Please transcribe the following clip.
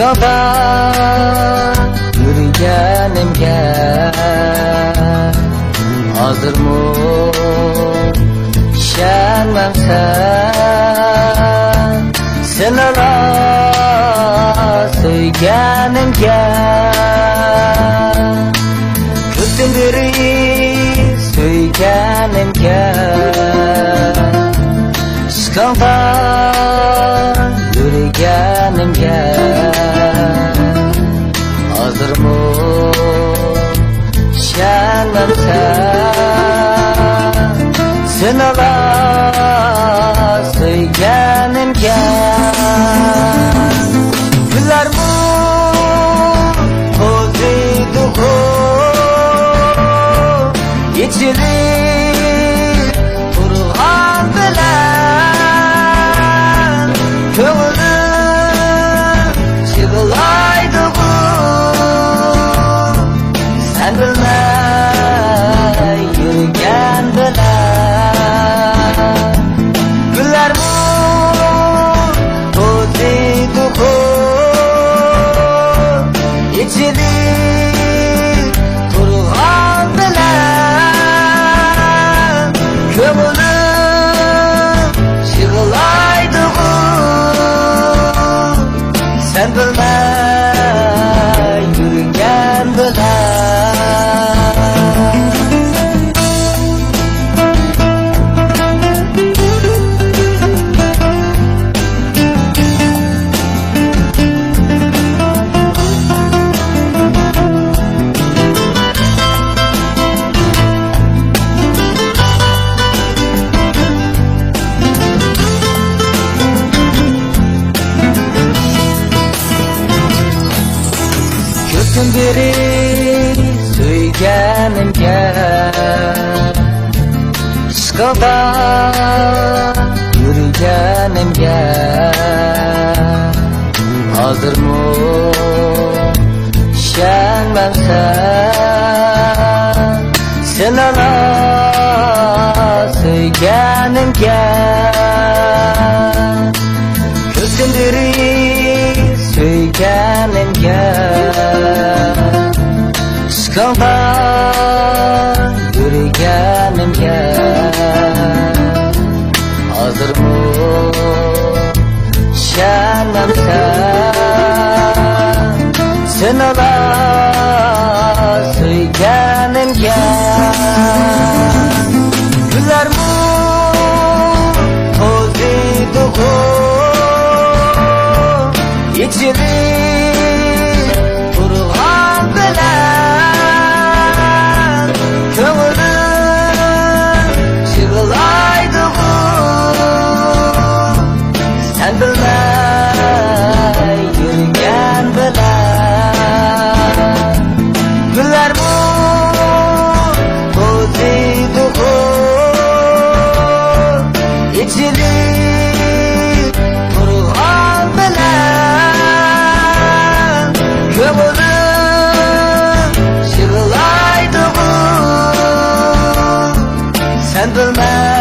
Çıkanda yürüyenimge hazırmı şenmem sen ala söygenimge Kötün biri söygenimge Çıkanda yürüyenimge hazırmı şenmem sen ala söygenimge Gülermi kozuydu ko içilir turgan bilen köngülüm çıgılaydı bu sen bilmey yürügen bilen Gülermi kozuydu ko içilir turgan bilen köngülüm çıgılaydı bu sen bilmey yürügen bilen Kötün biri söygenimge Çıkanda yürüyenimge hazırmı şenmem sen ala söygenimge Kötün biri söygenimge Çıkanda yürüyenimge hazırmı şenmem sen ala söygenimge Gülermi kozuydu ko içilir turgan bilen köngülüm çıgılaydı bu sen bilmey yürügen bilen Gülermi kozuydu ko içilir turgan bilen köngülüm çıgılaydı bu sen bilmey